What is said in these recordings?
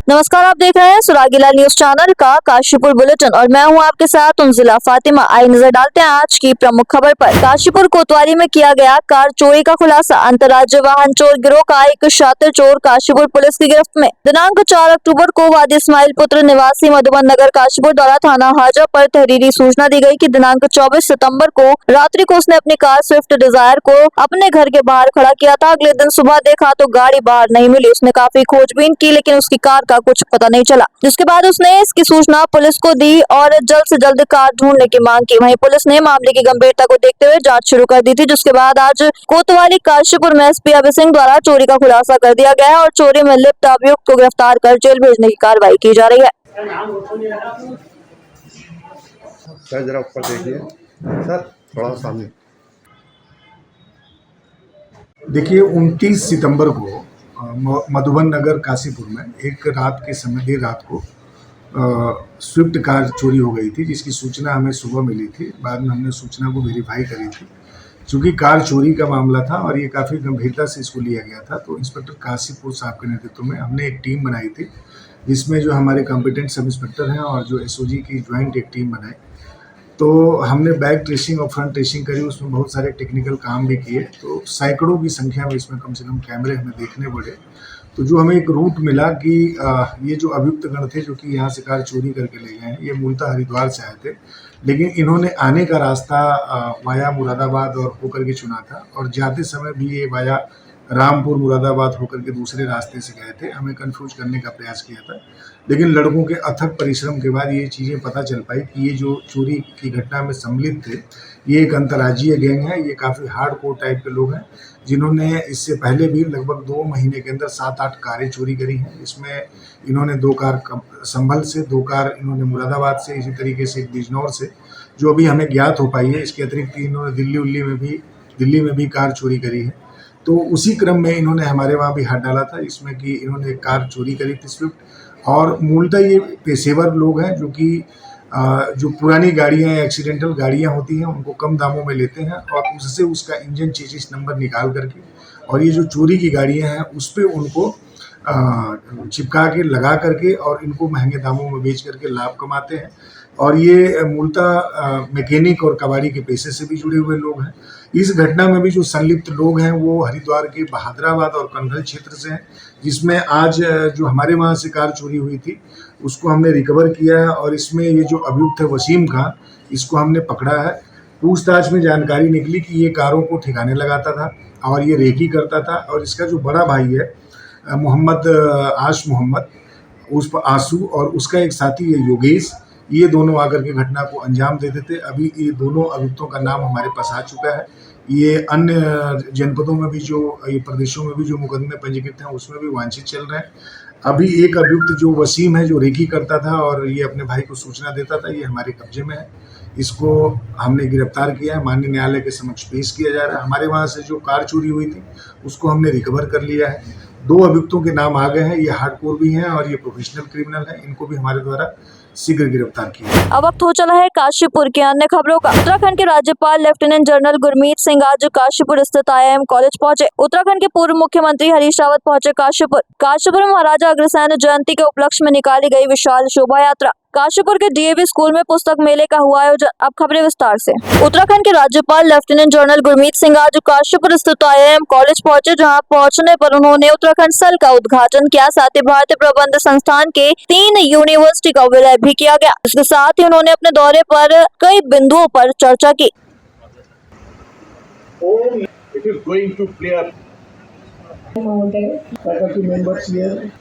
नमस्कार, आप देख रहे हैं सुरागीला न्यूज चैनल का काशीपुर बुलेटिन और मैं हूं आपके साथ जिला फातिमा। आई नजर डालते हैं आज की प्रमुख खबर पर। काशीपुर कोतवाली में किया गया कार चोरी का खुलासा। अंतर्राज्यीय वाहन चोर गिरोह का एक शातिर चोर काशीपुर पुलिस की गिरफ्त में। दिनांक 4 अक्टूबर को वादी इस्माइल पुत्र निवासी मधुबन नगर काशीपुर द्वारा थाना हाजा पर तहरीरी सूचना दी गई कि दिनांक 24 सितम्बर को रात्रि को उसने अपनी कार स्विफ्ट डिजायर को अपने घर के बाहर खड़ा किया था। अगले दिन सुबह देखा तो गाड़ी बाहर नहीं मिली। उसने काफी खोजबीन की लेकिन उसकी कार का कुछ पता नहीं चला, जिसके बाद उसने इसकी सूचना पुलिस को दी और जल्द से जल्द कार ढूंढने की मांग की। वहीं पुलिस ने मामले की गंभीरता को देखते हुए जांच शुरू कर दी थी, जिसके बाद आज कोतवाली काशीपुर में एसपी अभय सिंह द्वारा चोरी का खुलासा कर दिया गया है और चोरी में लिप्त अभियुक्त को गिरफ्तार कर जेल भेजने की कार्रवाई की जा रही है। सर जरा ऊपर देखिए, सर थोड़ा सामने देखिए 29 सितंबर को मधुबन नगर काशीपुर में एक रात के समय देर रात को स्विफ्ट कार चोरी हो गई थी, जिसकी सूचना हमें सुबह मिली थी। बाद में हमने सूचना को वेरीफाई करी थी। चूँकि कार चोरी का मामला था और ये काफ़ी गंभीरता से इसको लिया गया था, तो इंस्पेक्टर काशीपुर साहब के नेतृत्व में हमने एक टीम बनाई थी, जिसमें जो हमारे कॉम्पिटेंट सब इंस्पेक्टर हैं और जो एसओजी की ज्वाइंट एक टीम बनाई। तो हमने बैक ट्रेसिंग और फ्रंट ट्रेसिंग करी, उसमें बहुत सारे टेक्निकल काम भी किए। तो सैकड़ों की संख्या में इसमें कम से कम कैमरे हमें देखने पड़े। तो जो हमें एक रूट मिला कि ये जो अभियुक्त गण थे जो कि यहाँ से कार चोरी करके ले गए हैं, ये मूलतः हरिद्वार से आए थे, लेकिन इन्होंने आने का रास्ता वाया मुरादाबाद और होकर के चुना था और जाते समय भी ये वाया रामपुर मुरादाबाद होकर के दूसरे रास्ते से गए थे। हमें कंफ्यूज करने का प्रयास किया था, लेकिन लड़कों के अथक परिश्रम के बाद ये चीज़ें पता चल पाई कि ये जो चोरी की घटना में सम्मिलित थे, ये एक अंतर्राज्यीय गैंग है। ये काफ़ी हार्ड कोर टाइप के लोग हैं, जिन्होंने इससे पहले भी लगभग 2 महीने के अंदर 7-8 कारें चोरी करी हैं। इसमें इन्होंने 2 कार संभल से, 2 कार इन्होंने मुरादाबाद से, इसी तरीके से एक बिजनौर से, जो अभी हमें ज्ञात हो पाई है। इसके अतिरिक्त इन्होंने दिल्ली में भी कार चोरी करी है। तो उसी क्रम में इन्होंने हमारे वहाँ भी हाथ डाला था, इसमें कि इन्होंने एक कार चोरी करी थी स्विफ्ट। और मूलतः ये पेशेवर लोग हैं जो कि जो पुरानी गाड़ियाँ या एक्सीडेंटल गाड़ियाँ होती हैं उनको कम दामों में लेते हैं और उससे उसका इंजन चेसिस नंबर निकाल करके और ये जो चोरी की गाड़ियाँ हैं उस पर उनको चिपका के लगा करके और इनको महंगे दामों में बेच करके लाभ कमाते हैं। और ये मूलतः मैकेनिक और कबाड़ी के पेशे से भी जुड़े हुए लोग हैं। इस घटना में भी जो संलिप्त लोग हैं वो हरिद्वार के बहादुराबाद और कन्नौज क्षेत्र से हैं, जिसमें आज जो हमारे वहाँ से कार चोरी हुई थी उसको हमने रिकवर किया है और इसमें ये जो अभियुक्त है वसीम खान, इसको हमने पकड़ा है। पूछताछ में जानकारी निकली कि ये कारों को ठिकाने लगाता था और ये रेकी करता था और इसका जो बड़ा भाई है मोहम्मद उस आंसू और उसका एक साथी है योगेश, ये दोनों आकर के घटना को अंजाम देते थे। अभी ये दोनों अभियुक्तों का नाम हमारे पास आ चुका है। ये अन्य जनपदों में भी जो ये प्रदेशों में भी जो मुकदमे पंजीकृत हैं उसमें भी वांछित चल रहे हैं। अभी एक अभियुक्त जो वसीम है, जो रेकी करता था और ये अपने भाई को सूचना देता था, ये हमारे कब्जे में है। इसको हमने गिरफ्तार किया है, माननीय न्यायालय के समक्ष पेश किया जा रहा है। हमारे वहाँ से जो कार चोरी हुई थी उसको हमने रिकवर कर लिया है। 2 अभियुक्तों के नाम आ गए हैं, ये हार्डकोर भी हैं और ये प्रोफेशनल क्रिमिनल हैं। इनको भी हमारे द्वारा शीघ्र गिरफ्तार किया। अब वक्त हो चला है काशीपुर के अन्य खबरों का। उत्तराखंड के राज्यपाल लेफ्टिनेंट जनरल गुरमीत सिंह आज काशीपुर स्थित IIM कॉलेज पहुंचे। उत्तराखंड के पूर्व मुख्यमंत्री हरीश रावत पहुंचे काशीपुर में महाराजा अग्रसेन जयंती के उपलक्ष्य में निकाली गई विशाल शोभा यात्रा। काशीपुर के DAV स्कूल में पुस्तक मेले का हुआ आयोजन। अब खबरें विस्तार से। उत्तराखंड के राज्यपाल लेफ्टिनेंट जनरल गुरमीत सिंह आज काशीपुर स्थित IIM कॉलेज पहुंचे, जहां पहुंचने पर उन्होंने उत्तराखंड सेल का उद्घाटन किया। साथ ही भारतीय प्रबंध संस्थान के 3 यूनिवर्सिटी का विलय भी किया गया। इसके साथ ही उन्होंने अपने दौरे पर कई बिंदुओं पर चर्चा की। It is going to play a faculty members here.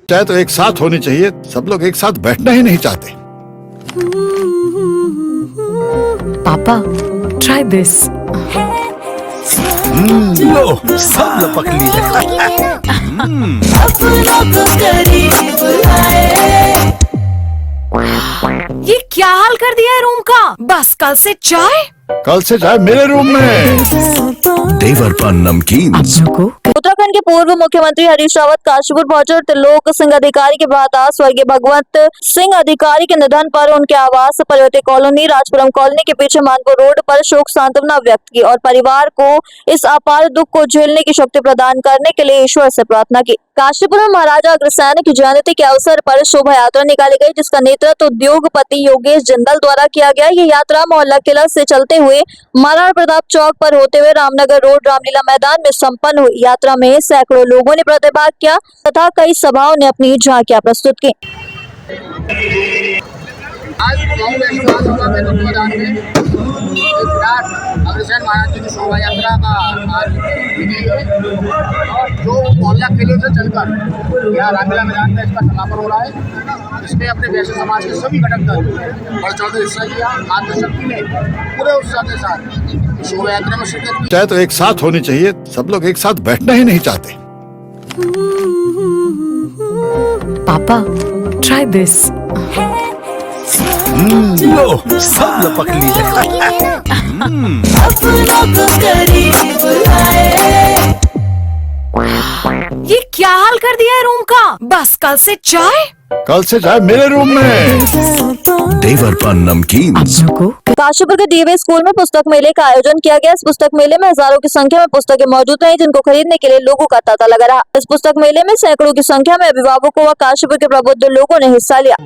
चाहे तो एक साथ होनी चाहिए, सब लोग एक साथ बैठना ही नहीं चाहते। पापा, try this. लो, सब लपक लिए। ये क्या हाल कर दिया है रूम का? बस कल से चाय कल से चाय मेरे रूम में। देवर पान नमकीन। को उत्तराखंड के पूर्व मुख्यमंत्री हरीश रावत काशीपुर पहुंचे और त्रिलोक सिंह अधिकारी के भ्राता स्वर्गीय भगवंत सिंह अधिकारी के निधन पर उनके आवास पर्वती कॉलोनी राजपुरम कॉलोनी के पीछे मानपुर रोड पर शोक सांत्वना व्यक्त की और परिवार को इस अपार दुख को झेलने की शक्ति प्रदान करने के लिए ईश्वर से प्रार्थना की। काशीपुर में महाराजा अग्रसेन की जयंती के अवसर पर शोभा यात्रा निकाली गई, जिसका नेतृत्व उद्योगपति योगेश जिंदल द्वारा किया गया। ये यात्रा मोहल्ला किला से चलते हुए महाराणा प्रताप चौक पर होते हुए रामनगर रोड रामलीला मैदान में संपन्न हुई। यात्रा में सैकड़ों लोगों ने प्रतिभाग किया तथा कई सभाओं ने अपनी झांकियां प्रस्तुत की। आज गाँव में विधानसभा में तत्वाधान में विराट अग्रसेन महाराज जी की शोभा यात्रा का आज विधि है और जो मोहल्ला किले से चलकर यहाँ रामलीला मैदान में इसका समापन हो रहा है। इसमें अपने वैश्य समाज के सभी घटक दल बढ़ चढ़कर हिस्सा किया। आत्मशक्ति ने पूरे उत्साह के साथ शोभा यात्रा में शिरकत की। चाय तो एक साथ होनी चाहिए, सब लोग एक साथ बैठना ही नहीं चाहते। पापा try this. लो सब लपक लिए। ये क्या हाल कर दिया है रूम का? बस कल से चाय कल से चाय मेरे रूम में। देवर पान नमकीन। को काशीपुर के डीएवी स्कूल में पुस्तक मेले का आयोजन किया गया। इस पुस्तक मेले में हजारों की संख्या में पुस्तकें मौजूद रही, जिनको खरीदने के लिए लोगों का तांता लगा रहा। इस पुस्तक मेले में सैकड़ों की संख्या में अभिभावकों व काशीपुर के प्रबुद्ध लोगों ने हिस्सा लिया।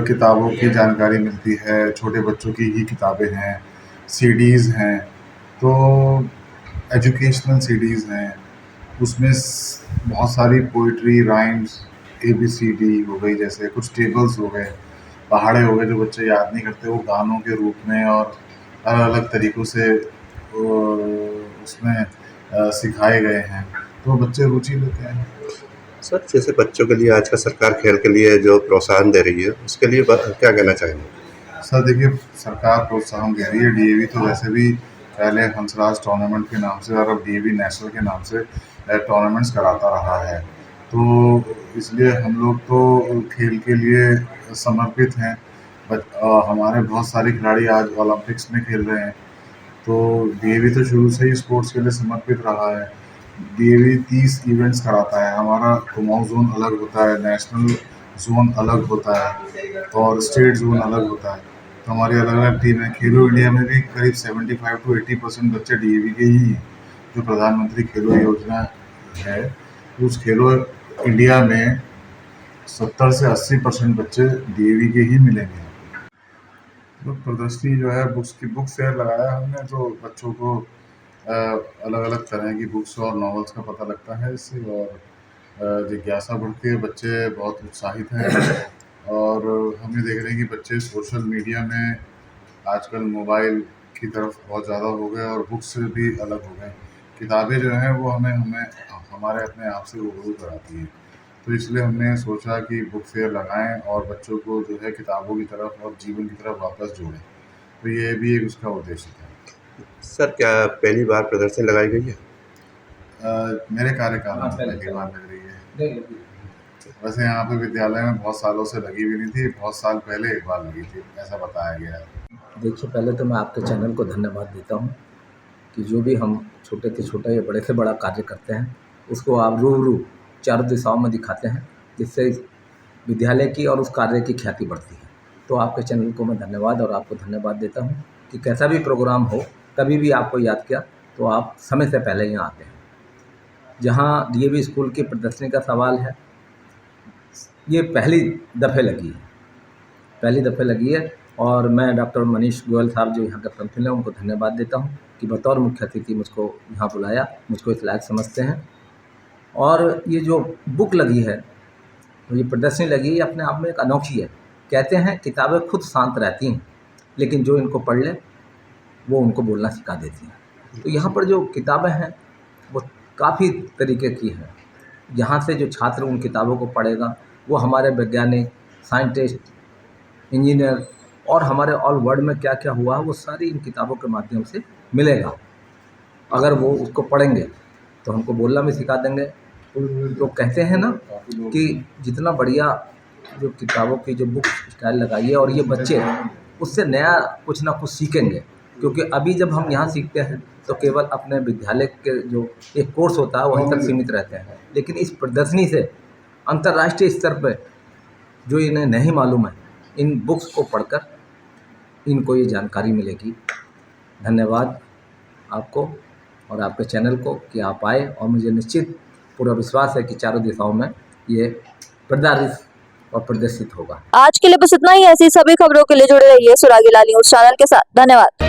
किताबों की जानकारी मिलती है, छोटे बच्चों की ही किताबें हैं, सीडीज़ हैं, तो एजुकेशनल सीडीज़ हैं, उसमें बहुत सारी पोइट्री, राइम्स, ABCD हो गई, जैसे कुछ टेबल्स हो गए, पहाड़े हो गए जो बच्चे याद नहीं करते, वो गानों के रूप में और अलग अलग तरीक़ों से उसमें सिखाए गए हैं, तो बच्चे रुचि लेते हैं। सर, जैसे बच्चों के लिए आजकल सरकार खेल के लिए जो प्रोत्साहन दे रही है, उसके लिए क्या कहना चाहेंगे? सर देखिए, सरकार प्रोत्साहन दे रही है। डीएवी तो वैसे भी पहले हंसराज टूर्नामेंट के नाम से और अब डीएवी नेशनल के नाम से टूर्नामेंट्स कराता रहा है, तो इसलिए हम लोग तो खेल के लिए समर्पित हैं। हमारे बहुत सारे खिलाड़ी आज ओलंपिक्स में खेल रहे हैं, तो डीएवी तो शुरू से ही स्पोर्ट्स के लिए समर्पित रहा है। डीएवी 30 इवेंट्स कराता है। हमारा कुमाऊं जोन अलग होता है, नेशनल जोन अलग होता है और स्टेट जोन अलग होता है, तो हमारी अलग अलग टीम है। खेलो इंडिया में भी करीब 75 to 80% बच्चे डीएवी के ही हैं। जो प्रधानमंत्री खेलो योजना है, उस खेलो इंडिया में 70 से 80% बच्चे डीएवी के ही मिलेंगे। तो प्रदर्शनी जो है बुक फेयर लगाया हमने, तो बच्चों को अलग अलग तरह की बुक्स और नॉवेल्स का पता लगता है इससे, और जिज्ञासा बढ़ती है। बच्चे बहुत उत्साहित हैं और हम ये देख रहे हैं कि बच्चे सोशल मीडिया में आजकल मोबाइल की तरफ बहुत ज़्यादा हो गए और बुक्स से भी अलग हो गए। किताबें जो हैं वो हमें हमारे अपने आप से रूबरू कराती हैं, तो इसलिए हमने सोचा कि बुक फेयर लगाएं और बच्चों को जो है किताबों की तरफ और जीवन की तरफ वापस जोड़ें, तो ये भी एक उसका उद्देश्य था। सर, क्या पहली बार प्रदर्शनी लगाई गई है? मेरे कार्यकाल में पहली बार लग रही है। वैसे यहाँ पे विद्यालय में बहुत सालों से लगी हुई नहीं थी, बहुत साल पहले एक बार लगी थी, ऐसा बताया गया है। देखिए, पहले तो मैं आपके चैनल को धन्यवाद देता हूँ कि जो भी हम छोटे से छोटा या बड़े से बड़ा कार्य करते हैं, उसको आप रूबरू चारों दिशाओं में दिखाते हैं, जिससे विद्यालय की और उस कार्य की ख्याति बढ़ती है। तो आपके चैनल को मैं धन्यवाद और आपको धन्यवाद देता हूँ कि कैसा भी प्रोग्राम हो, कभी भी आपको याद किया तो आप समय से पहले यहाँ आते हैं। जहाँ डीएवी स्कूल की प्रदर्शनी का सवाल है, ये पहली दफ़े लगी है और मैं डॉक्टर मनीष गोयल साहब जो यहाँ के प्रिंसिपल हैं, उनको धन्यवाद देता हूँ कि बतौर मुख्य अतिथि मुझको यहाँ बुलाया, मुझको इस लायक समझते हैं। और ये जो बुक लगी है, ये प्रदर्शनी लगी है, अपने आप में एक अनोखी है। कहते हैं किताबें खुद शांत रहती हैं, लेकिन जो इनको पढ़ ले वो उनको बोलना सिखा देती हैं। तो यहाँ पर जो किताबें हैं वो काफ़ी तरीके की हैं। यहाँ से जो छात्र उन किताबों को पढ़ेगा वो हमारे वैज्ञानिक, साइंटिस्ट, इंजीनियर और हमारे ऑल वर्ल्ड में क्या क्या हुआ है वो सारी इन किताबों के माध्यम से मिलेगा। अगर वो उसको पढ़ेंगे तो हमको बोलना भी सिखा देंगे। तो कहते हैं ना कि जितना बढ़िया जो किताबों की जो बुक स्टाइल लगाई है, और ये बच्चे उससे नया कुछ ना कुछ सीखेंगे। क्योंकि अभी जब हम यहाँ सीखते हैं तो केवल अपने विद्यालय के जो एक कोर्स होता है वहीं तक सीमित रहते हैं, लेकिन इस प्रदर्शनी से अंतर्राष्ट्रीय स्तर पर जो इन्हें नहीं मालूम है, इन बुक्स को पढ़कर इनको ये जानकारी मिलेगी। धन्यवाद आपको और आपके चैनल को कि आप आए, और मुझे निश्चित पूरा विश्वास है कि चारों दिशाओं में ये प्रदर्शित और प्रदर्शित होगा। आज के लिए बस इतना ही। ऐसी सभी खबरों के लिए जुड़े रहिए सुरागीला न्यूज चैनल के साथ। धन्यवाद।